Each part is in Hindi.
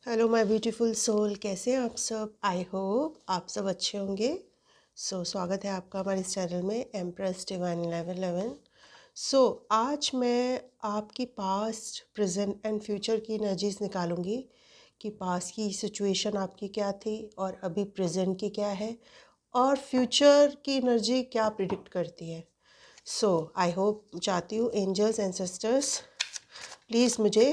हेलो माय ब्यूटीफुल सोल, कैसे हैं आप सब। आई होप आप सब अच्छे होंगे। स्वागत है आपका हमारे इस चैनल में एम्प्रेस डिवाइन 1111। आज मैं आपकी पास्ट, प्रेजेंट एंड फ्यूचर की एनर्जीज निकालूंगी कि पास्ट की सिचुएशन आपकी क्या थी और अभी प्रेजेंट की क्या है और फ्यूचर की एनर्जी क्या प्रिडिक्ट करती है। आई होप, चाहती हूँ एंजल्स एंड सिस्टर्स प्लीज़ मुझे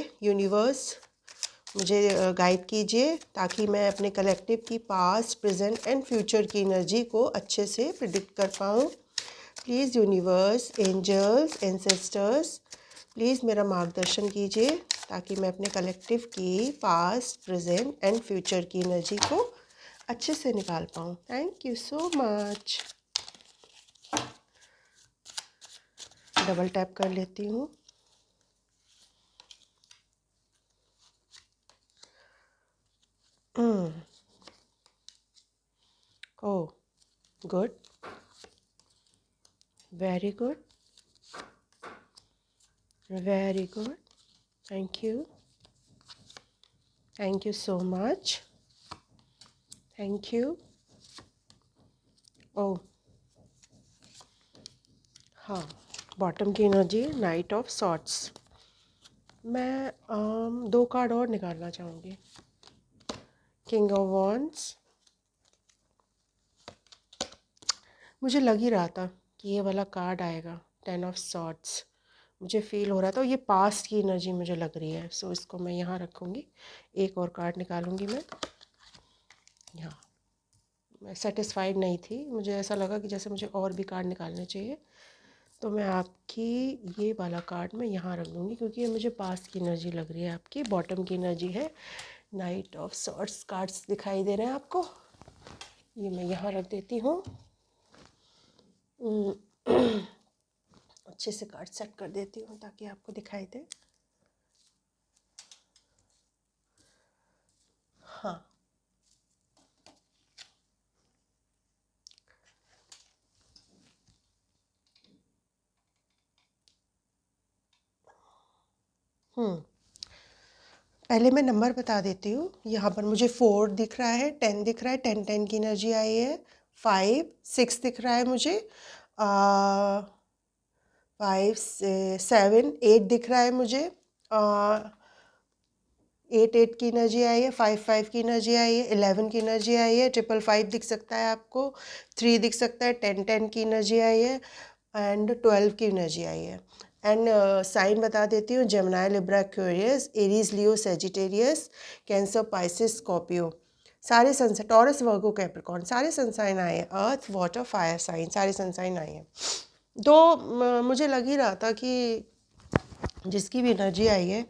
गाइड कीजिए ताकि मैं अपने कलेक्टिव की पास्ट, प्रेजेंट एंड फ्यूचर की एनर्जी को अच्छे से प्रिडिक्ट कर पाऊँ। Please universe, angels, ancestors, please मेरा मार्गदर्शन कीजिए ताकि मैं अपने कलेक्टिव की पास्ट, प्रेजेंट एंड फ्यूचर की एनर्जी को अच्छे से निकाल पाऊँ। Thank you so much. Double tap कर लेती हूँ। Oh, good, very good, very good. Thank you, thank you so much, thank you. Oh हाँ, बॉटम की एनर्जी नाइट ऑफ सॉर्ट्स। मैं दो कार्ड और निकालना चाहूँगी। King of wands. मुझे लग ही रहा था कि ये वाला कार्ड आएगा, 10 ऑफ सॉर्ट्स। मुझे फील हो रहा था, ये पास्ट की एनर्जी मुझे लग रही है। इसको मैं यहाँ रखूँगी। एक और कार्ड निकालूँगी मैं यहाँ। मैं सेटिस्फाइड नहीं थी, मुझे ऐसा लगा कि जैसे मुझे और भी कार्ड निकालने चाहिए, तो मैं आपकी ये वाला कार्ड मैं यहाँ रख दूँगी क्योंकि ये मुझे पास्ट की एनर्जी लग रही है। आपकी बॉटम की एनर्जी है नाइट ऑफ सॉर्ट्स। कार्ड्स दिखाई दे रहे हैं आपको, ये मैं यहाँ रख देती हूँ। अच्छे से कार्ड सेट कर देती हूँ ताकि आपको दिखाई दे। हाँ, पहले मैं नंबर बता देती हूँ। यहाँ पर मुझे 4 दिख रहा है, 10 दिख रहा है, 10 की एनर्जी आई है। 5, 6 दिख रहा है मुझे। 5 से 7, 8 दिख रहा है मुझे। 8 की एनर्जी आई है। 5 की एनर्जी आई है। 11 की एनर्जी आई है। 555 दिख सकता है आपको। 3 दिख सकता है। 10 की एनर्जी आई है एंड 12 की एनर्जी आई है। एंड साइन बता देती हूँ, जेमिनी, लिब्रा, एक्वेरियस, एरीज, लियो, सेजिटेरियस, कैंसर, पाइसिस, स्कॉर्पियो। सारे सनसाइन, टॉरस, वर्गो, कैप्रिकॉर्न, सारे सनसाइन आए हैं। अर्थ, वाटर, फायर साइन, सारे सनसाइन आए हैं। तो मुझे लग ही रहा था कि जिसकी भी एनर्जी आई है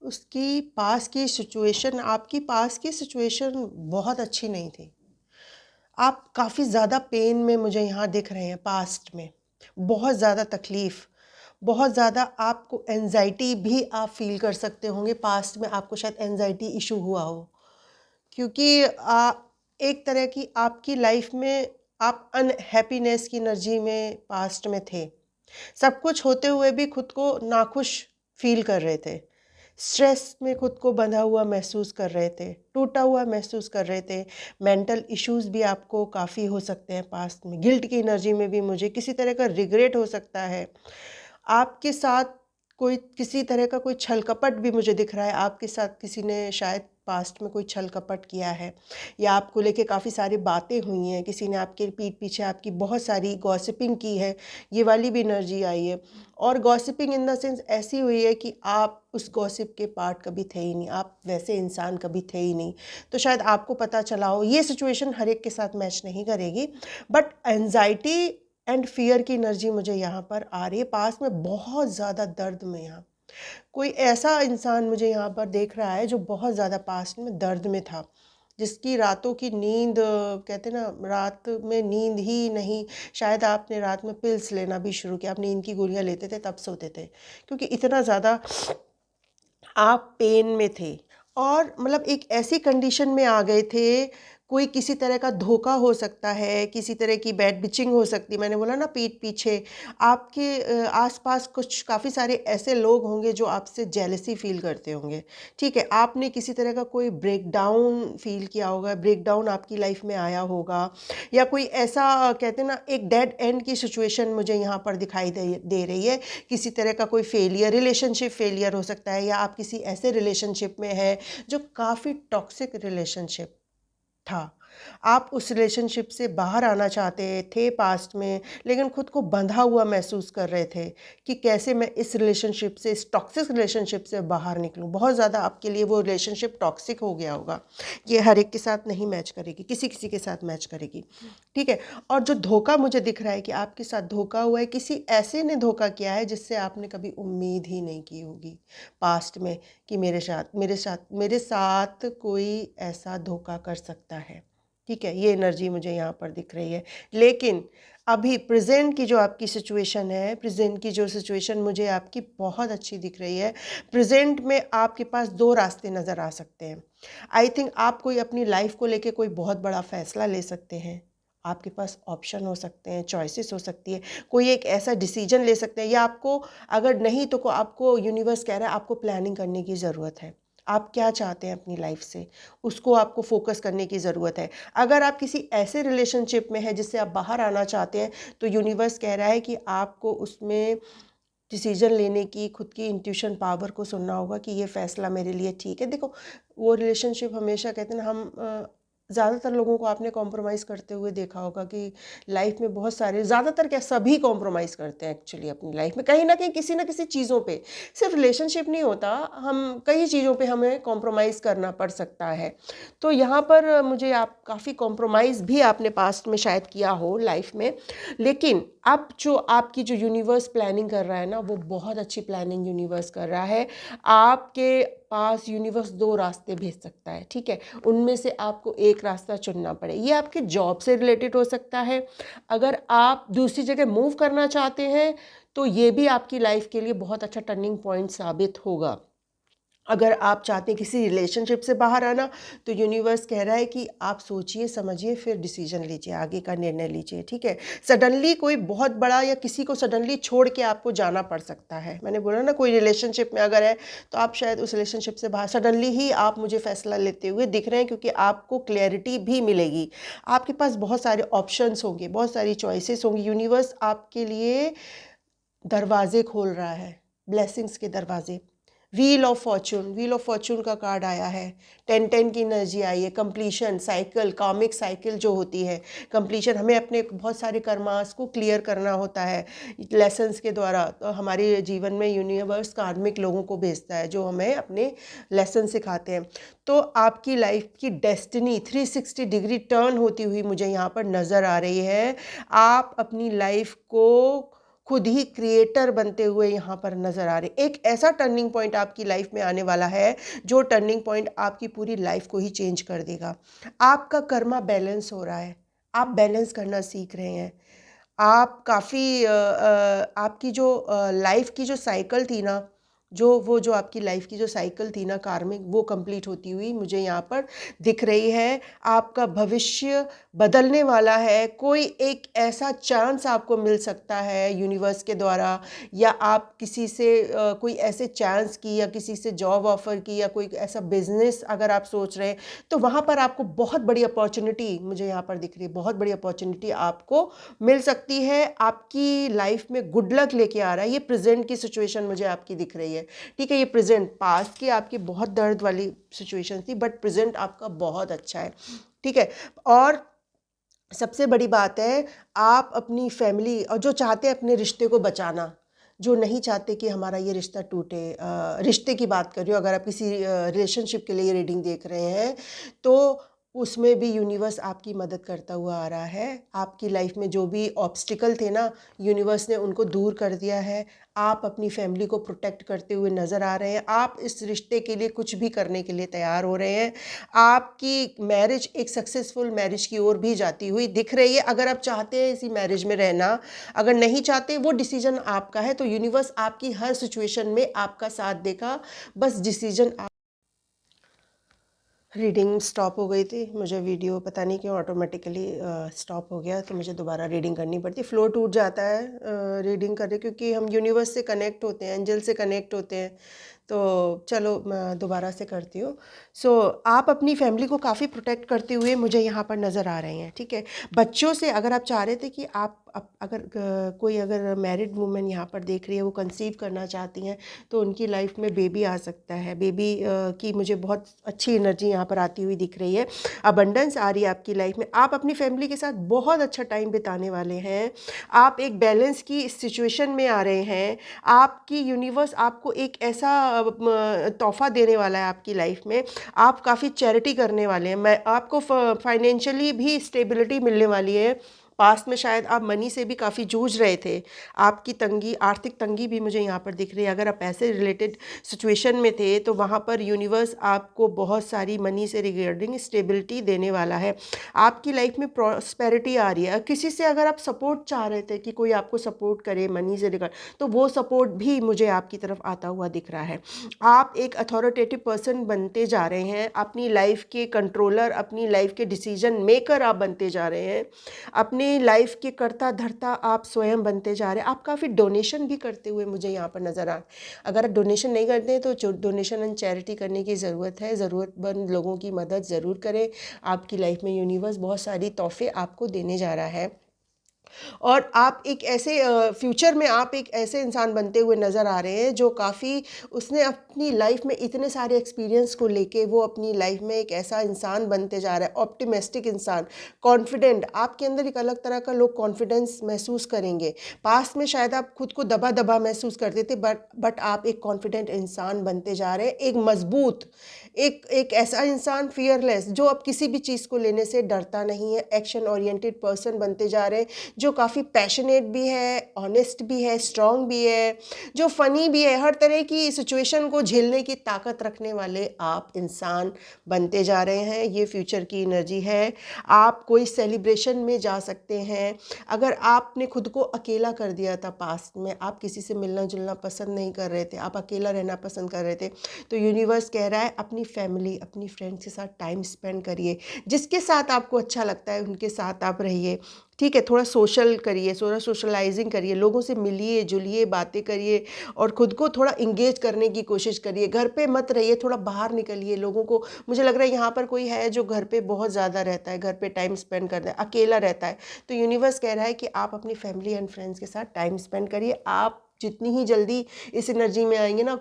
उसकी पास की सिचुएशन, आपकी पास की सिचुएशन बहुत अच्छी नहीं थी। आप काफ़ी ज़्यादा पेन में मुझे यहाँ दिख रहे हैं। पास्ट में बहुत ज़्यादा तकलीफ़, बहुत ज़्यादा आपको एंजाइटी भी आप फील कर सकते होंगे। पास्ट में आपको शायद एंजाइटी इशू हुआ हो क्योंकि एक तरह की आपकी लाइफ में आप अनहैप्पीनेस की एनर्जी में पास्ट में थे। सब कुछ होते हुए भी खुद को नाखुश फील कर रहे थे। स्ट्रेस में खुद को बंधा हुआ महसूस कर रहे थे, टूटा हुआ महसूस कर रहे थे। मेंटल इश्यूज़ भी आपको काफ़ी हो सकते हैं पास्ट में। गिल्ट की एनर्जी में भी मुझे किसी तरह का रिग्रेट हो सकता है। आपके साथ कोई किसी तरह का कोई छल कपट भी मुझे दिख रहा है। आपके साथ किसी ने शायद पास्ट में कोई छल कपट किया है या आपको लेके काफ़ी सारी बातें हुई हैं। किसी ने आपके पीठ पीछे आपकी बहुत सारी गॉसिपिंग की है, ये वाली भी एनर्जी आई है। और गॉसिपिंग इन द सेंस ऐसी हुई है कि आप उस गॉसिप के पार्ट कभी थे ही नहीं, आप वैसे इंसान कभी थे ही नहीं। तो शायद आपको पता चला हो। ये सिचुएशन हर एक के साथ मैच नहीं करेगी, बट एंजाइटी एंड फियर की एनर्जी मुझे यहाँ पर आ रही है। पास में बहुत ज़्यादा दर्द में, यहाँ कोई ऐसा इंसान मुझे यहाँ पर देख रहा है जो बहुत ज़्यादा पास्ट में दर्द में था, जिसकी रातों की नींद, कहते ना, रात में नींद ही नहीं। शायद आपने रात में पिल्स लेना भी शुरू किया, आप नींद की गोलियाँ लेते थे तब सोते थे क्योंकि इतना ज़्यादा आप पेन में थे। और मतलब एक ऐसी कंडीशन में आ गए थे, कोई किसी तरह का धोखा हो सकता है, किसी तरह की बैड बिचिंग हो सकती है। मैंने बोला ना पीठ पीछे आपके आसपास कुछ काफ़ी सारे ऐसे लोग होंगे जो आपसे जेलसी फील करते होंगे, ठीक है। आपने किसी तरह का कोई ब्रेकडाउन फील किया होगा, ब्रेकडाउन आपकी लाइफ में आया होगा, या कोई ऐसा कहते हैं ना एक डेड एंड की सिचुएशन मुझे यहाँ पर दिखाई दे रही है। किसी तरह का कोई फेलियर, रिलेशनशिप फेलियर हो सकता है, या आप किसी ऐसे रिलेशनशिप में हैं जो काफ़ी टॉक्सिक रिलेशनशिप था। आप उस रिलेशनशिप से बाहर आना चाहते थे पास्ट में, लेकिन खुद को बंधा हुआ महसूस कर रहे थे कि कैसे मैं इस रिलेशनशिप से, इस टॉक्सिक रिलेशनशिप से बाहर निकलूं। बहुत ज़्यादा आपके लिए वो रिलेशनशिप टॉक्सिक हो गया होगा। ये हर एक के साथ नहीं मैच करेगी, किसी किसी के साथ मैच करेगी, ठीक है। और जो धोखा मुझे दिख रहा है कि आपके साथ धोखा हुआ है, किसी ऐसे ने धोखा किया है जिससे आपने कभी उम्मीद ही नहीं की होगी पास्ट में कि मेरे साथ कोई ऐसा धोखा कर सकता है, ठीक है। ये एनर्जी मुझे यहाँ पर दिख रही है। लेकिन अभी प्रेजेंट की जो आपकी सिचुएशन है, प्रेजेंट की जो सिचुएशन मुझे आपकी बहुत अच्छी दिख रही है। प्रेजेंट में आपके पास दो रास्ते नज़र आ सकते हैं। आई थिंक आप कोई अपनी लाइफ को लेके कोई बहुत बड़ा फैसला ले सकते हैं। आपके पास ऑप्शन हो सकते हैं, चॉइसेस हो सकती है, कोई एक ऐसा डिसीजन ले सकते हैं, या आपको अगर नहीं तो आपको यूनिवर्स कह रहा है आपको प्लानिंग करने की ज़रूरत है। आप क्या चाहते हैं अपनी लाइफ से, उसको आपको फोकस करने की ज़रूरत है। अगर आप किसी ऐसे रिलेशनशिप में हैं जिससे आप बाहर आना चाहते हैं, तो यूनिवर्स कह रहा है कि आपको उसमें डिसीजन लेने की, खुद की इंट्यूशन पावर को सुनना होगा कि ये फ़ैसला मेरे लिए ठीक है। देखो, वो रिलेशनशिप हमेशा कहते हैं ना, हम ज़्यादातर लोगों को आपने कॉम्प्रोमाइज़ करते हुए देखा होगा कि लाइफ में बहुत सारे, ज़्यादातर क्या सभी कॉम्प्रोमाइज़ करते हैं एक्चुअली अपनी लाइफ में, कहीं ना कहीं किसी ना किसी चीज़ों पे। सिर्फ रिलेशनशिप नहीं होता, हम कई चीज़ों पे हमें कॉम्प्रोमाइज़ करना पड़ सकता है। तो यहाँ पर मुझे आप काफ़ी कॉम्प्रोमाइज़ भी आपने पास्ट में शायद किया हो लाइफ में, लेकिन अब जो आपकी जो यूनिवर्स प्लानिंग कर रहा है ना, वो बहुत अच्छी प्लानिंग यूनिवर्स कर रहा है। आपके पास यूनिवर्स दो रास्ते भेज सकता है, ठीक है। उनमें से आपको एक रास्ता चुनना पड़े। ये आपके जॉब से रिलेटेड हो सकता है। अगर आप दूसरी जगह मूव करना चाहते हैं तो ये भी आपकी लाइफ के लिए बहुत अच्छा टर्निंग पॉइंट साबित होगा। अगर आप चाहते हैं किसी रिलेशनशिप से बाहर आना, तो यूनिवर्स कह रहा है कि आप सोचिए समझिए फिर डिसीजन लीजिए, आगे का निर्णय लीजिए, ठीक है। सडनली कोई बहुत बड़ा, या किसी को सडनली छोड़ के आपको जाना पड़ सकता है। मैंने बोला ना, कोई रिलेशनशिप में अगर है तो आप शायद उस रिलेशनशिप से बाहर सडनली ही आप मुझे फैसला लेते हुए दिख रहे हैं, क्योंकि आपको क्लैरिटी भी मिलेगी। आपके पास बहुत सारे ऑप्शंस होंगे, बहुत सारी चॉइसेस होंगी। यूनिवर्स आपके लिए दरवाजे खोल रहा है, ब्लेसिंग्स के दरवाजे। व्हील ऑफ फॉर्चून का कार्ड आया है, 10-10 की एनर्जी आई है, कंप्लीशन साइकिल, कार्मिक साइकिल जो होती है, कंप्लीशन। हमें अपने बहुत सारे कर्मास को क्लियर करना होता है लेसन्स के द्वारा। तो हमारे जीवन में यूनिवर्स कार्मिक लोगों को भेजता है जो हमें अपने लेसन सिखाते हैं। तो आपकी लाइफ की डेस्टिनी 360 डिग्री टर्न होती हुई मुझे यहाँ पर नज़र आ रही है। आप अपनी लाइफ को खुद ही क्रिएटर बनते हुए यहाँ पर नज़र आ रहे। एक ऐसा टर्निंग पॉइंट आपकी लाइफ में आने वाला है जो टर्निंग पॉइंट आपकी पूरी लाइफ को ही चेंज कर देगा। आपका कर्मा बैलेंस हो रहा है, आप बैलेंस करना सीख रहे हैं। आप काफ़ी आपकी जो लाइफ की जो साइकिल थी ना, जो आपकी लाइफ की जो साइकिल थी ना कार्मिक, वो कंप्लीट होती हुई मुझे यहाँ पर दिख रही है। आपका भविष्य बदलने वाला है। कोई एक ऐसा चांस आपको मिल सकता है यूनिवर्स के द्वारा, या आप किसी से कोई ऐसे चांस की, या किसी से जॉब ऑफर की, या कोई ऐसा बिजनेस अगर आप सोच रहे हैं, तो वहाँ पर आपको बहुत बड़ी अपॉर्चुनिटी मुझे यहाँ पर दिख रही है। बहुत बड़ी अपॉर्चुनिटी आपको मिल सकती है। आपकी लाइफ में गुड लक लेके आ रहा है। ये प्रेजेंट की सिचुएशन मुझे आपकी दिख रही है, ठीक है। ये प्रेजेंट, पास्ट की आपकी बहुत दर्द वाली सिचुएशन थी, बट प्रेजेंट आपका बहुत अच्छा है, ठीक है। और सबसे बड़ी बात है, आप अपनी फैमिली और जो चाहते हैं अपने रिश्ते को बचाना, जो नहीं चाहते कि हमारा ये रिश्ता टूटे, रिश्ते की बात कर रही हूँ, अगर आप किसी रिलेशनशिप के लिए रीडिंग देख रहे हैं तो उसमें भी यूनिवर्स आपकी मदद करता हुआ आ रहा है। आपकी लाइफ में जो भी ऑब्स्टिकल थे ना, यूनिवर्स ने उनको दूर कर दिया है। आप अपनी फैमिली को प्रोटेक्ट करते हुए नज़र आ रहे हैं। आप इस रिश्ते के लिए कुछ भी करने के लिए तैयार हो रहे हैं। आपकी मैरिज एक सक्सेसफुल मैरिज की ओर भी जाती हुई दिख रही है। अगर आप चाहते हैं इसी मैरिज में रहना, अगर नहीं चाहते, वो डिसीजन आपका है। तो यूनिवर्स आपकी हर सिचुएशन में आपका साथ देगा, बस डिसीजन रीडिंग स्टॉप हो गई थी, मुझे वीडियो पता नहीं क्यों ऑटोमेटिकली स्टॉप हो गया, तो मुझे दोबारा रीडिंग करनी पड़ती। फ्लो टूट जाता है रीडिंग करके, क्योंकि हम यूनिवर्स से कनेक्ट होते हैं, एंजल से कनेक्ट होते हैं। तो चलो मैं दोबारा से करती हूँ। सो आप अपनी फैमिली को काफ़ी प्रोटेक्ट करते हुए मुझे यहाँ पर नज़र आ रहे हैं, ठीक है। बच्चों से अगर आप चाह रहे थे कि आप अगर कोई अगर मैरिड वुमेन यहाँ पर देख रही है, वो कंसीव करना चाहती हैं, तो उनकी लाइफ में बेबी आ सकता है। बेबी की मुझे बहुत अच्छी एनर्जी यहाँ पर आती हुई दिख रही है, अबंडेंस आ रही है आपकी लाइफ में। आप अपनी फैमिली के साथ बहुत अच्छा टाइम बिताने वाले हैं। आप एक बैलेंस की सिचुएशन में आ रहे हैं। आपकी यूनिवर्स आपको एक ऐसा तोहफा देने वाला है आपकी लाइफ में। आप काफ़ी चैरिटी करने वाले हैं। मैं आपको फाइनेंशियली भी स्टेबिलिटी मिलने वाली है। पास्ट में शायद आप मनी से भी काफ़ी जूझ रहे थे। आपकी तंगी, आर्थिक तंगी भी मुझे यहाँ पर दिख रही है। अगर आप पैसे रिलेटेड सिचुएशन में थे, तो वहाँ पर यूनिवर्स आपको बहुत सारी मनी से रिगार्डिंग स्टेबिलिटी देने वाला है। आपकी लाइफ में प्रॉस्पेरिटी आ रही है। किसी से अगर आप सपोर्ट चाह रहे थे कि कोई आपको सपोर्ट करे मनी से रिगार्ड, तो वो सपोर्ट भी मुझे आपकी तरफ आता हुआ दिख रहा है। आप एक अथॉरिटेटिव पर्सन बनते जा रहे हैं, अपनी लाइफ के कंट्रोलर, अपनी लाइफ के डिसीजन मेकर आप बनते जा रहे हैं। अपनी लाइफ के कर्ता धर्ता आप स्वयं बनते जा रहे हैं। आप काफ़ी डोनेशन भी करते हुए मुझे यहाँ पर नज़र आ। अगर आप डोनेशन नहीं करते हैं, तो डोनेशन एंड चैरिटी करने की ज़रूरत है। ज़रूरतमंद लोगों की मदद ज़रूर करें। आपकी लाइफ में यूनिवर्स बहुत सारी तोहफे आपको देने जा रहा है। और आप एक ऐसे फ्यूचर में आप एक ऐसे इंसान बनते हुए नज़र आ रहे हैं, जो काफ़ी उसने अपनी लाइफ में इतने सारे एक्सपीरियंस को लेके वो अपनी लाइफ में एक ऐसा इंसान बनते जा रहा है, ऑप्टिमिस्टिक इंसान, कॉन्फिडेंट। आपके अंदर एक अलग तरह का लोग कॉन्फिडेंस महसूस करेंगे। पास्ट में शायद आप खुद को दबा दबा महसूस करते थे, बट आप एक कॉन्फिडेंट इंसान बनते जा रहे हैं, एक मजबूत, एक ऐसा इंसान फियरलेस, जो अब किसी भी चीज़ को लेने से डरता नहीं है। एक्शन ओरिएंटेड पर्सन बनते जा रहे हैं, जो काफ़ी पैशनेट भी है, ऑनेस्ट भी है, स्ट्रॉन्ग भी है, जो फ़नी भी है। हर तरह की सिचुएशन को झेलने की ताकत रखने वाले आप इंसान बनते जा रहे हैं। ये फ्यूचर की एनर्जी है। आप कोई सेलिब्रेशन में जा सकते हैं। अगर आपने खुद को अकेला कर दिया था पास्ट में, आप किसी से मिलना जुलना पसंद नहीं कर रहे थे, आप अकेला रहना पसंद कर रहे थे, तो यूनिवर्स कह रहा है अपनी फैमिली, अपनी फ्रेंड्स के साथ टाइम स्पेंड करिए। जिसके साथ आपको अच्छा लगता है उनके साथ आप रहिए, ठीक है। थोड़ा सोशल करिए, थोड़ा सोशलाइजिंग करिए, लोगों से मिलिए जुलिए, बातें करिए, और ख़ुद को थोड़ा इंगेज करने की कोशिश करिए। घर पे मत रहिए, थोड़ा बाहर निकलिए। लोगों को, मुझे लग रहा है यहाँ पर कोई है जो घर पे बहुत ज़्यादा रहता है, घर पे टाइम स्पेंड करता है, अकेला रहता है। तो यूनिवर्स कह रहा है कि आप अपनी फैमिली एंड फ्रेंड्स के साथ टाइम स्पेंड करिए। आप जितनी ही जल्दी इस एनर्जी में आएंगे ना,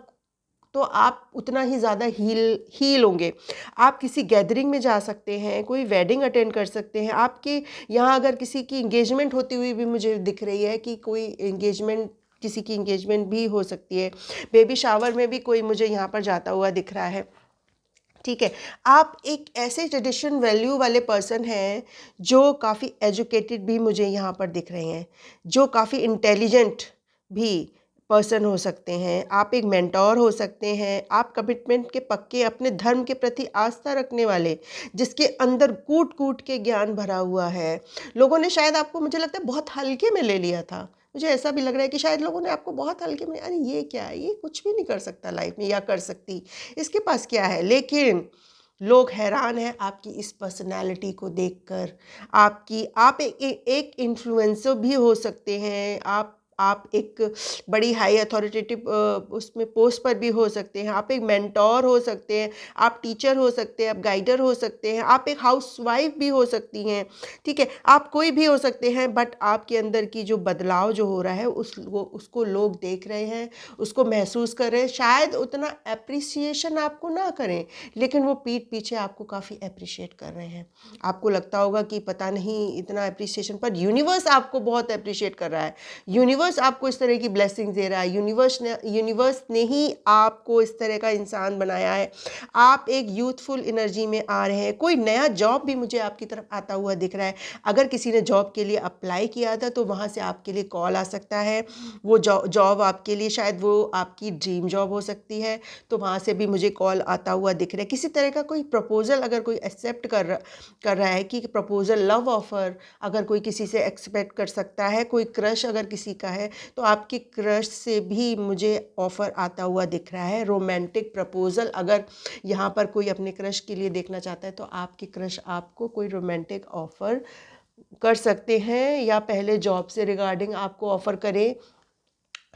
तो आप उतना ही ज़्यादा हील होंगे। आप किसी गैदरिंग में जा सकते हैं, कोई वेडिंग अटेंड कर सकते हैं। आपके यहाँ अगर किसी की इंगेजमेंट होती हुई भी मुझे दिख रही है, कि कोई इंगेजमेंट, किसी की इंगेजमेंट भी हो सकती है। बेबी शावर में भी कोई मुझे यहाँ पर जाता हुआ दिख रहा है, ठीक है। आप एक ऐसे ट्रेडिशन वैल्यू वाले पर्सन हैं, जो काफ़ी एजुकेटेड भी मुझे यहाँ पर दिख रहे हैं, जो काफ़ी इंटेलिजेंट भी पर्सन हो सकते हैं। आप एक मेंटोर हो सकते हैं। आप कमिटमेंट के पक्के, अपने धर्म के प्रति आस्था रखने वाले, जिसके अंदर कूट कूट के ज्ञान भरा हुआ है। लोगों ने शायद आपको, मुझे लगता है, बहुत हल्के में ले लिया था। मुझे ऐसा भी लग रहा है कि शायद लोगों ने आपको बहुत हल्के में, अरे ये क्या है, ये कुछ भी नहीं कर सकता लाइफ में, या कर सकती, इसके पास क्या है। लेकिन लोग हैरान हैं आपकी इस पर्सनालिटी को देखकर। आप एक इन्फ्लुएंसर भी हो सकते हैं। आप एक बड़ी हाई अथॉरिटेटिव उसमें पोस्ट पर भी हो सकते हैं। आप एक मेंटोर हो सकते हैं, आप टीचर हो सकते हैं, आप गाइडर हो सकते हैं, आप एक हाउसवाइफ भी हो सकती हैं, ठीक है। आप कोई भी हो सकते हैं, बट आपके अंदर की जो बदलाव जो हो रहा है, उसको लोग देख रहे हैं, उसको महसूस कर रहे हैं। शायद उतना एप्रिसिएशन आपको ना करें, लेकिन वो पीठ पीछे आपको काफ़ी अप्रिशिएट कर रहे हैं। आपको लगता होगा कि पता नहीं इतना अप्रिसिएशन, पर यूनिवर्स आपको बहुत अप्रिशिएट कर रहा है। यूनिवर्स आपको इस तरह की ब्लेसिंग दे रहा है। यूनिवर्स ने ही आपको इस तरह का इंसान बनाया है। आप एक यूथफुल एनर्जी में आ रहे हैं। कोई नया जॉब भी मुझे आपकी तरफ आता हुआ दिख रहा है। अगर किसी ने जॉब के लिए अप्लाई किया था, तो वहाँ से आपके लिए कॉल आ सकता है। वो जॉब आपके लिए, शायद वो आपकी ड्रीम जॉब हो सकती है, तो वहाँ से भी मुझे कॉल आता हुआ दिख रहा है। किसी तरह का कोई प्रपोजल अगर कोई एक्सेप्ट कर रहा है, कि प्रपोजल, लव ऑफर अगर कोई किसी से एक्सपेक्ट कर सकता है, कोई क्रश अगर किसी का है, तो आपके क्रश से भी मुझे ऑफ़र आता हुआ दिख रहा है। रोमांटिक प्रपोज़ल अगर यहाँ पर कोई अपने क्रश के लिए देखना चाहता है तो आपके क्रश आपको कोई रोमांटिक ऑफ़र कर सकते हैं, या पहले जॉब से रिगार्डिंग आपको ऑफ़र करें,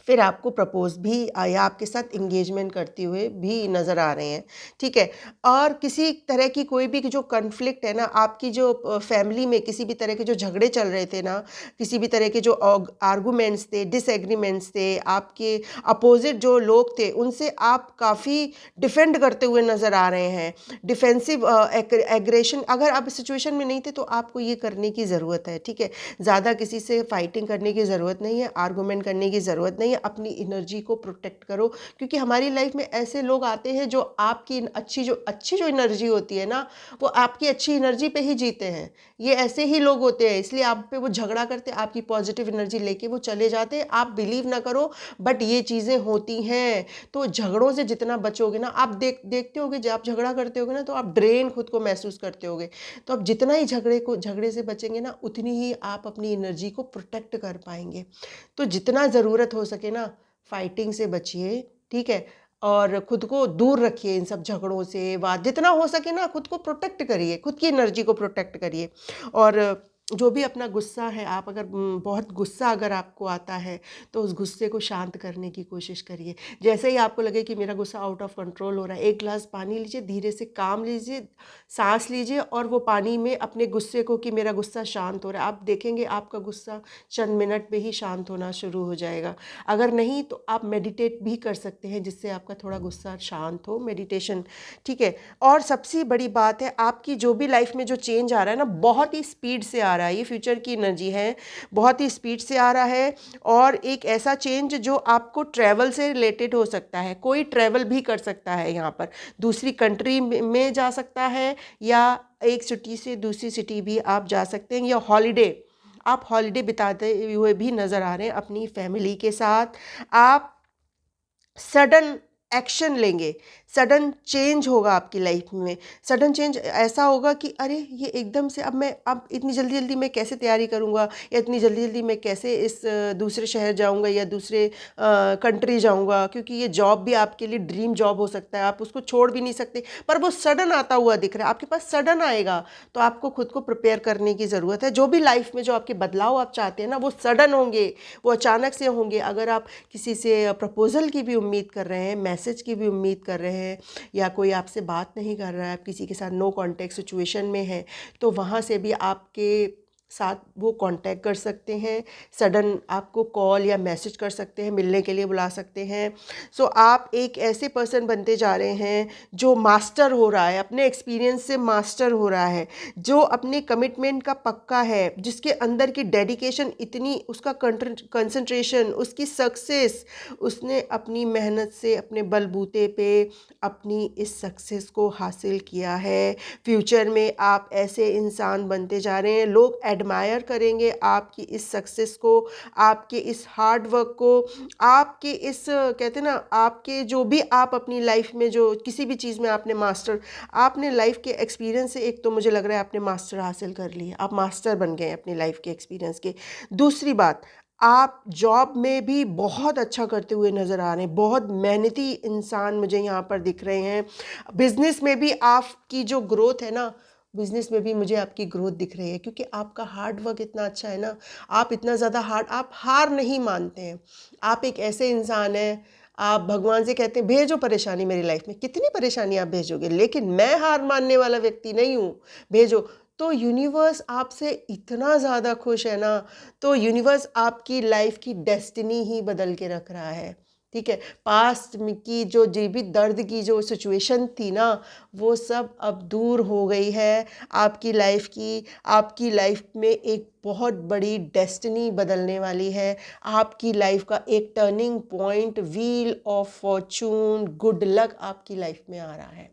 फिर आपको प्रपोज़ भी या आपके साथ एंगेजमेंट करते हुए भी नज़र आ रहे हैं, ठीक है। और किसी तरह की कोई भी जो कॉन्फ्लिक्ट है ना, आपकी जो फैमिली में किसी भी तरह के जो झगड़े चल रहे थे ना, किसी भी तरह के जो आर्गूमेंट्स थे, डिसएग्रीमेंट्स थे, आपके अपोजिट जो लोग थे, उनसे आप काफ़ी डिफेंड करते हुए नज़र आ रहे हैं। डिफेंसिव एग्रेशन, अगर आप इस सिचुएशन में नहीं थे तो आपको ये करने की ज़रूरत है, ठीक है। ज़्यादा किसी से फाइटिंग करने की ज़रूरत नहीं है, आर्गूमेंट करने की ज़रूरत नहीं है। अपनी एनर्जी को प्रोटेक्ट करो, क्योंकि हमारी लाइफ में ऐसे लोग आते हैं जो आपकी अच्छी जो एनर्जी होती है ना, वो आपकी अच्छी एनर्जी पे ही जीते हैं। ये ऐसे ही लोग होते हैं, इसलिए आप पे वो झगड़ा करते हैं, आपकी पॉजिटिव एनर्जी लेके वो चले जाते हैं। आप बिलीव ना करो, बट ये चीज़ें होती हैं। तो झगड़ों से जितना बचोगे ना, आप देखते होगे जब आप झगड़ा करते होगे ना, तो आप ड्रेन खुद को महसूस करते होगे। तो आप जितना ही झगड़े से बचेंगे ना, उतनी ही आप अपनी एनर्जी को प्रोटेक्ट कर पाएंगे। तो जितना ज़रूरत हो सके ना, फाइटिंग से बचिए, ठीक है। और खुद को दूर रखिए इन सब झगड़ों से, बात जितना हो सके ना खुद को प्रोटेक्ट करिए, खुद की एनर्जी को प्रोटेक्ट करिए। और जो भी अपना गुस्सा है, आप अगर बहुत गुस्सा अगर आपको आता है तो उस गुस्से को शांत करने की कोशिश करिए। जैसे ही आपको लगे कि मेरा गुस्सा आउट ऑफ कंट्रोल हो रहा है, एक गिलास पानी लीजिए, धीरे से काम लीजिए, सांस लीजिए, और वो पानी में अपने गुस्से को, कि मेरा गुस्सा शांत हो रहा है, आप देखेंगे आपका गुस्सा चंद मिनट में ही शांत होना शुरू हो जाएगा। अगर नहीं तो आप मेडिटेट भी कर सकते हैं, जिससे आपका थोड़ा गुस्सा शांत हो, मेडिटेशन, ठीक है। और सबसे बड़ी बात है, आपकी जो भी लाइफ में जो चेंज आ रहा है ना, बहुत ही स्पीड से आ रहा है, ये फ्यूचर की एनर्जी है, बहुत ही स्पीड से आ रहा है। और एक ऐसा चेंज जो आपको ट्रैवल से रिलेटेड हो सकता है, कोई ट्रैवल भी कर सकता है यहाँ पर, दूसरी कंट्री में जा सकता है, या एक सिटी से दूसरी सिटी भी आप जा सकते हैं, या आप हॉलिडे बिताते हुए भी नज़र आ रहे हैं अपनी फैमिली के साथ। आप सडन एक्शन लेंगे, सडन चेंज होगा आपकी लाइफ में। सडन चेंज ऐसा होगा कि अरे ये एकदम से अब इतनी जल्दी जल्दी मैं कैसे तैयारी करूँगा, या इतनी जल्दी जल्दी मैं कैसे इस दूसरे शहर जाऊँगा या दूसरे कंट्री जाऊँगा, क्योंकि ये जॉब भी आपके लिए ड्रीम जॉब हो सकता है, आप उसको छोड़ भी नहीं सकते, पर वो सडन आता हुआ दिख रहा है आपके पास, सडन आएगा। तो आपको खुद को प्रिपेयर करने की ज़रूरत है। जो भी लाइफ में जो आपके बदलाव आप चाहते हैं ना, वो सडन होंगे, वो अचानक से होंगे। अगर आप किसी से प्रपोजल की भी उम्मीद कर रहे हैं, मैसेज की भी उम्मीद कर रहे हैं, या कोई आपसे बात नहीं कर रहा है, आप किसी के साथ नो कांटेक्ट सिचुएशन में हैं, तो वहाँ से भी आपके साथ वो कांटेक्ट कर सकते हैं, सडन आपको कॉल या मैसेज कर सकते हैं, मिलने के लिए बुला सकते हैं। सो आप एक ऐसे पर्सन बनते जा रहे हैं जो मास्टर हो रहा है, अपने एक्सपीरियंस से मास्टर हो रहा है, जो अपने कमिटमेंट का पक्का है, जिसके अंदर की डेडिकेशन इतनी, उसका कंसंट्रेशन, उसकी सक्सेस, उसने अपनी मेहनत से अपने बलबूते पे अपनी इस सक्सेस को हासिल किया है। फ्यूचर में आप ऐसे इंसान बनते जा रहे हैं, लोग एडमायर करेंगे आपकी इस सक्सेस को, आपके इस हार्ड वर्क को, आपके इस कहते हैं ना, आपके जो भी आप अपनी लाइफ में जो किसी भी चीज़ में आपने लाइफ के एक्सपीरियंस से, एक तो मुझे लग रहा है आपने मास्टर हासिल कर लिया, आप मास्टर बन गए अपनी लाइफ के एक्सपीरियंस के। दूसरी बात, आप जॉब में भी बहुत अच्छा करते हुए नज़र आ रहे हैं, बहुत मेहनती इंसान मुझे यहाँ पर दिख रहे हैं। बिजनेस में भी आपकी जो ग्रोथ है ना, बिजनेस में भी मुझे आपकी ग्रोथ दिख रही है, क्योंकि आपका हार्ड वर्क इतना अच्छा है ना, आप इतना ज़्यादा आप हार नहीं मानते हैं। आप एक ऐसे इंसान हैं, आप भगवान से कहते हैं भेजो परेशानी मेरी लाइफ में, कितनी परेशानी आप भेजोगे, लेकिन मैं हार मानने वाला व्यक्ति नहीं हूँ, भेजो। तो यूनिवर्स आपसे इतना ज़्यादा खुश है ना, तो यूनिवर्स आपकी लाइफ की डेस्टिनी ही बदल के रख रहा है, ठीक है। पास्ट की जो जीवित दर्द की जो सिचुएशन थी ना, वो सब अब दूर हो गई है। आपकी लाइफ में एक बहुत बड़ी डेस्टिनी बदलने वाली है। आपकी लाइफ का एक turning point, wheel of Fortune, good luck आपकी लाइफ में आ रहा है।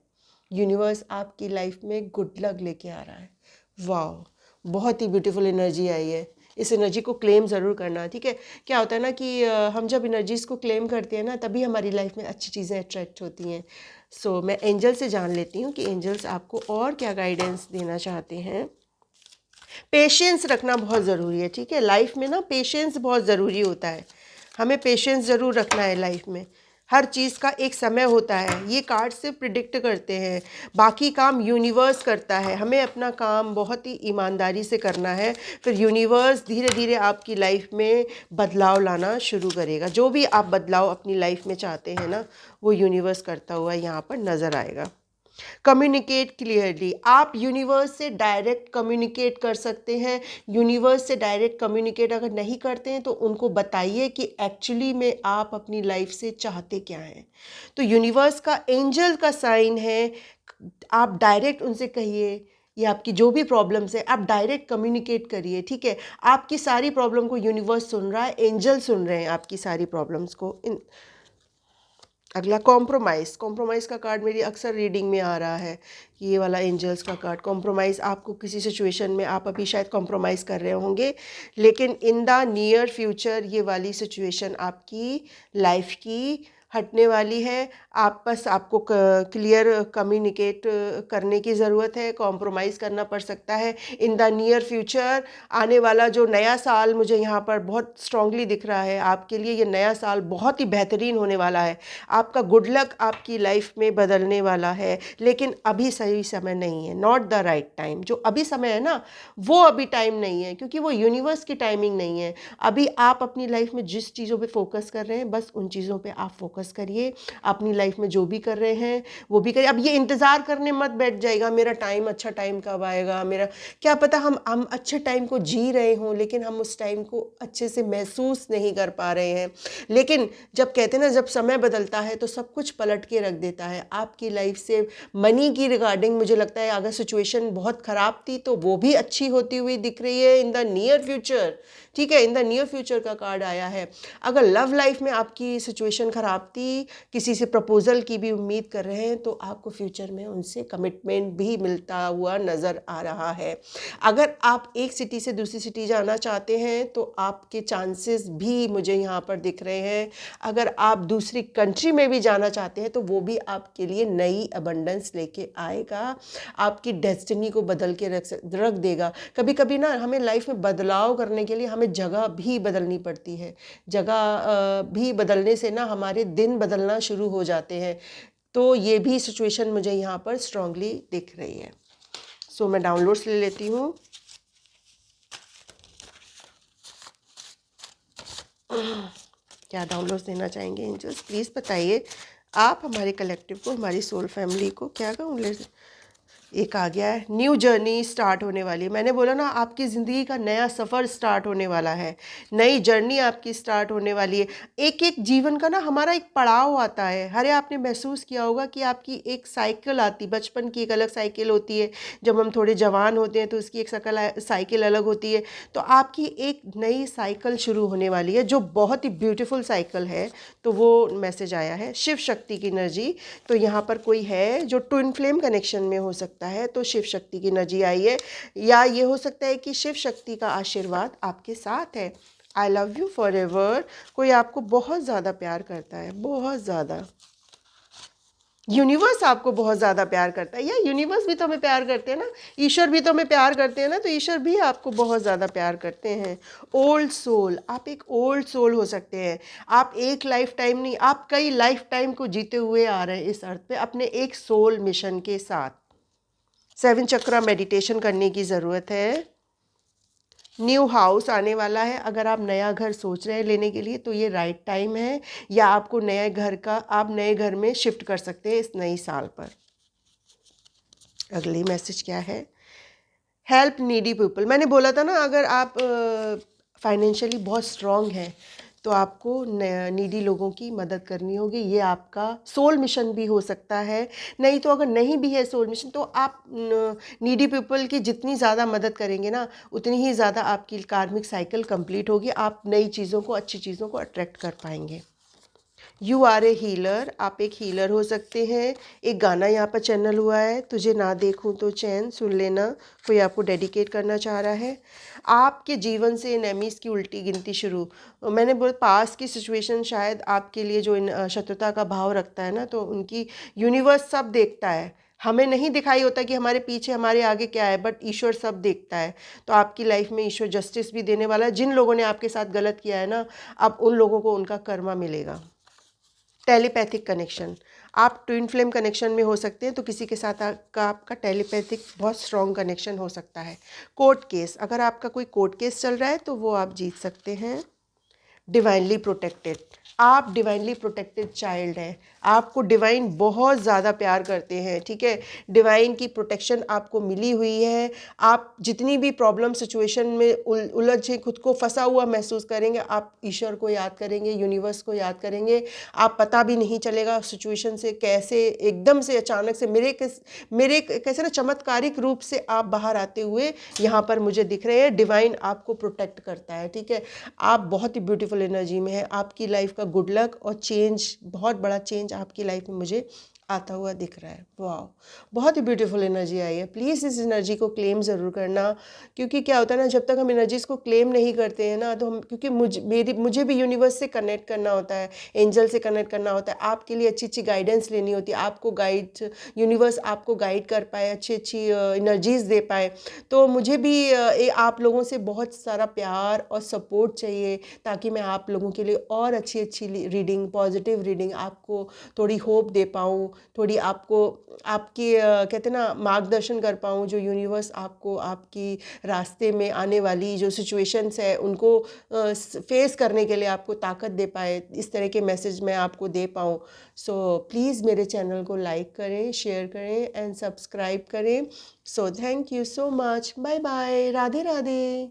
यूनिवर्स आपकी लाइफ में गुड लक लेके आ रहा है। वाह, बहुत ही ब्यूटीफुल एनर्जी आई है। इस एनर्जी को क्लेम ज़रूर करना, ठीक है। क्या होता है ना कि हम जब एनर्जीज़ को क्लेम करते हैं ना, तभी हमारी लाइफ में अच्छी चीज़ें अट्रैक्ट होती हैं। सो मैं एंजल से जान लेती हूँ कि एंजल्स आपको और क्या गाइडेंस देना चाहते हैं। पेशेंस रखना बहुत ज़रूरी है, ठीक है। लाइफ में ना पेशेंस बहुत ज़रूरी होता है। हमें पेशेंस ज़रूर रखना है लाइफ में। हर चीज़ का एक समय होता है, ये कार्ड से प्रिडिक्ट करते हैं। बाकी काम यूनिवर्स करता है, हमें अपना काम बहुत ही ईमानदारी से करना है, फिर यूनिवर्स धीरे धीरे आपकी लाइफ में बदलाव लाना शुरू करेगा। जो भी आप बदलाव अपनी लाइफ में चाहते हैं ना, वो यूनिवर्स करता हुआ यहाँ पर नज़र आएगा। कम्युनिकेट क्लियरली, आप यूनिवर्स से डायरेक्ट कम्युनिकेट कर सकते हैं। यूनिवर्स से डायरेक्ट कम्युनिकेट अगर नहीं करते हैं तो उनको बताइए कि एक्चुअली में आप अपनी लाइफ से चाहते क्या हैं। तो यूनिवर्स का एंजल का साइन है, आप डायरेक्ट उनसे कहिए, ये आपकी जो भी प्रॉब्लम्स है आप डायरेक्ट कम्युनिकेट करिए, ठीक है। आपकी सारी प्रॉब्लम को यूनिवर्स सुन रहा है, एंजल सुन रहे हैं आपकी सारी प्रॉब्लम्स को। अगला कॉम्प्रोमाइज़, कॉम्प्रोमाइज़ का कार्ड मेरी अक्सर रीडिंग में आ रहा है, ये वाला एंजल्स का कार्ड। कॉम्प्रोमाइज़, आपको किसी सिचुएशन में आप अभी शायद कॉम्प्रोमाइज़ कर रहे होंगे, लेकिन इन द नियर फ्यूचर ये वाली सिचुएशन आपकी लाइफ की हटने वाली है। आप बस आपको क्लियर कम्युनिकेट करने की ज़रूरत है। कॉम्प्रोमाइज़ करना पड़ सकता है इन द नियर फ्यूचर। आने वाला जो नया साल मुझे यहाँ पर बहुत स्ट्रांगली दिख रहा है, आपके लिए ये नया साल बहुत ही बेहतरीन होने वाला है। आपका गुड लक आपकी लाइफ में बदलने वाला है, लेकिन अभी सही समय नहीं है, नॉट द राइट टाइम। जो अभी समय है ना, वो अभी टाइम नहीं है, क्योंकि वो यूनिवर्स की टाइमिंग नहीं है। अभी आप अपनी लाइफ में जिस चीज़ों पे फोकस कर रहे हैं, बस उन चीज़ों पे आप फोकस करिए। अपनी लाइफ में जो भी कर रहे हैं वो भी करिए। अब ये इंतज़ार करने मत बैठ जाएगा मेरा टाइम, अच्छा टाइम कब आएगा मेरा। क्या पता हम अच्छे टाइम को जी रहे हों, लेकिन हम उस टाइम को अच्छे से महसूस नहीं कर पा रहे हैं। लेकिन जब कहते हैं ना, जब समय बदलता है तो सब कुछ पलट के रख देता है। आपकी लाइफ से मनी की रिगार्डिंग मुझे लगता है अगर सिचुएशन बहुत ख़राब थी तो वो भी अच्छी होती हुई दिख रही है इन द नियर फ्यूचर, ठीक है। इन द नियर फ्यूचर का कार्ड आया है। अगर लव लाइफ में आपकी सिचुएशन ख़राब थी, किसी से प्रपोजल की भी उम्मीद कर रहे हैं, तो आपको फ्यूचर में उनसे कमिटमेंट भी मिलता हुआ नज़र आ रहा है। अगर आप एक सिटी से दूसरी सिटी जाना चाहते हैं तो आपके चांसेस भी मुझे यहाँ पर दिख रहे हैं। अगर आप दूसरी कंट्री में भी जाना चाहते हैं तो वो भी आपके लिए नई अबंडेंस लेके आएगा, आपकी डेस्टिनी को बदल के रख देगा। कभी कभी ना हमें लाइफ में बदलाव करने के लिए हमें जगह भी बदलनी पड़ती है। जगह भी बदलने से ना हमारे दिन बदलना शुरू हो जाते हैं। तो ये भी सिचुएशन मुझे यहाँ पर स्ट्रांगली दिख रही है। सो मैं डाउनलोड्स ले लेती हूँ। क्या डाउनलोड्स देना चाहेंगे एंजल्स, प्लीज़ बताइए। आप हमारे कलेक्टिव को, हमारी सोल फैमिली को क्या कहूँ। एक आ गया है, न्यू जर्नी स्टार्ट होने वाली है। मैंने बोला ना, आपकी ज़िंदगी का नया सफ़र स्टार्ट होने वाला है, नई जर्नी आपकी स्टार्ट होने वाली है। एक एक जीवन का ना हमारा एक पड़ाव आता है। अरे आपने महसूस किया होगा कि आपकी एक साइकिल आती, बचपन की एक अलग साइकिल होती है, जब हम थोड़े जवान होते हैं तो उसकी एक साइकिल अलग होती है। तो आपकी एक नई साइकिल शुरू होने वाली है जो बहुत ही ब्यूटीफुल साइकिल है। तो वो मैसेज आया है शिव शक्ति की एनर्जी। तो यहाँ पर कोई है जो ट्विन फ्लेम कनेक्शन में हो सकता है, तो शिव शक्ति की एनर्जी आई है। या ये हो सकता है कि शिव शक्ति का आशीर्वाद आपके साथ है। I love you for ever. कोई आपको बहुत ज़्यादा प्यार करता है, बहुत ज़्यादा। यूनिवर्स आपको बहुत ज़्यादा प्यार करता है, या यूनिवर्स भी तो हमें प्यार करते हैं ना, ईश्वर भी तो हमें प्यार करते हैं ना, तो ईश्वर भी आपको बहुत ज़्यादा प्यार करते हैं। ओल्ड सोल, आप एक ओल्ड सोल हो सकते हैं। आप एक लाइफ टाइम नहीं, आप कई लाइफ टाइम को जीते हुए आ रहे हैं इस अर्थ पे अपने एक सोल मिशन के साथ। 7 चक्रा मेडिटेशन करने की ज़रूरत है। न्यू हाउस आने वाला है। अगर आप नया घर सोच रहे हैं लेने के लिए तो ये राइट टाइम है, या आपको नए घर का, आप नए घर में शिफ्ट कर सकते हैं इस नई साल पर। अगली मैसेज क्या है, हेल्प नीडी पीपल। मैंने बोला था ना, अगर आप फाइनेंशियली बहुत स्ट्रांग हैं तो आपको नीडी लोगों की मदद करनी होगी। ये आपका सोल मिशन भी हो सकता है। नहीं तो अगर नहीं भी है सोल मिशन तो आप नीडी पीपल की जितनी ज़्यादा मदद करेंगे ना, उतनी ही ज़्यादा आपकी कार्मिक साइकिल कंप्लीट होगी। आप नई चीज़ों को, अच्छी चीज़ों को अट्रैक्ट कर पाएंगे। यू आर ए हीलर, आप एक हीलर हो सकते हैं। एक गाना यहाँ पर चैनल हुआ है, तुझे ना देखूं तो चैन, सुन लेना। कोई आपको डेडिकेट करना चाह रहा है। आपके जीवन से एनेमीज़ की उल्टी गिनती शुरू। मैंने बोला पास की सिचुएशन शायद आपके लिए जो इन शत्रुता का भाव रखता है ना, तो उनकी यूनिवर्स सब देखता है। हमें नहीं दिखाई होता कि हमारे पीछे हमारे आगे क्या है, बट ईश्वर सब देखता है। तो आपकी लाइफ में ईश्वर जस्टिस भी देने वाला है। जिन लोगों ने आपके साथ गलत किया है ना, अब उन लोगों को उनका कर्मा मिलेगा। टेलीपैथिक कनेक्शन, आप ट्विन फ्लेम कनेक्शन में हो सकते हैं, तो किसी के साथ आपका टेलीपैथिक बहुत स्ट्रॉन्ग कनेक्शन हो सकता है। कोर्ट केस, अगर आपका कोई कोर्ट केस चल रहा है तो वो आप जीत सकते हैं। डिवाइनली प्रोटेक्टेड, आप डिवाइनली प्रोटेक्टेड चाइल्ड हैं। आपको डिवाइन बहुत ज़्यादा प्यार करते हैं, ठीक है। डिवाइन की प्रोटेक्शन आपको मिली हुई है। आप जितनी भी प्रॉब्लम सिचुएशन में उलझे खुद को फंसा हुआ महसूस करेंगे, आप ईश्वर को याद करेंगे, यूनिवर्स को याद करेंगे, आप पता भी नहीं चलेगा सिचुएशन से कैसे एकदम से अचानक से मेरे कैसे ना चमत्कारिक रूप से आप बाहर आते हुए यहाँ पर मुझे दिख रहे हैं। डिवाइन आपको प्रोटेक्ट करता है, ठीक है। आप बहुत ही ब्यूटीफुल एनर्जी में है। आपकी लाइफ का गुड लक और चेंज, बहुत बड़ा चेंज आपकी लाइफ में मुझे आता हुआ दिख रहा है। वाह, बहुत ही ब्यूटीफुल एनर्जी आई है। प्लीज़ इस एनर्जी को क्लेम ज़रूर करना, क्योंकि क्या होता है ना, जब तक हम एनर्जीज़ को क्लेम नहीं करते हैं ना, तो हम, क्योंकि मुझे भी यूनिवर्स से कनेक्ट करना होता है, एंजल से कनेक्ट करना होता है, आपके लिए अच्छी अच्छी गाइडेंस लेनी होती है, आपको गाइड, यूनिवर्स आपको गाइड कर पाए, अच्छी अच्छी एनर्जीज़ दे पाए। तो मुझे भी आप लोगों से बहुत सारा प्यार और सपोर्ट चाहिए, ताकि मैं आप लोगों के लिए और अच्छी अच्छी रीडिंग, पॉजिटिव रीडिंग, आपको थोड़ी होप दे पाऊँ, थोड़ी आपको आपकी कहते हैं ना मार्गदर्शन कर पाऊँ, जो यूनिवर्स आपको आपकी रास्ते में आने वाली जो सिचुएशंस है उनको फेस करने के लिए आपको ताकत दे पाए, इस तरह के मैसेज मैं आपको दे पाऊँ। सो प्लीज़ मेरे चैनल को लाइक करें, शेयर करें एंड सब्सक्राइब करें। So thank you so much, bye bye, Radhe Radhe.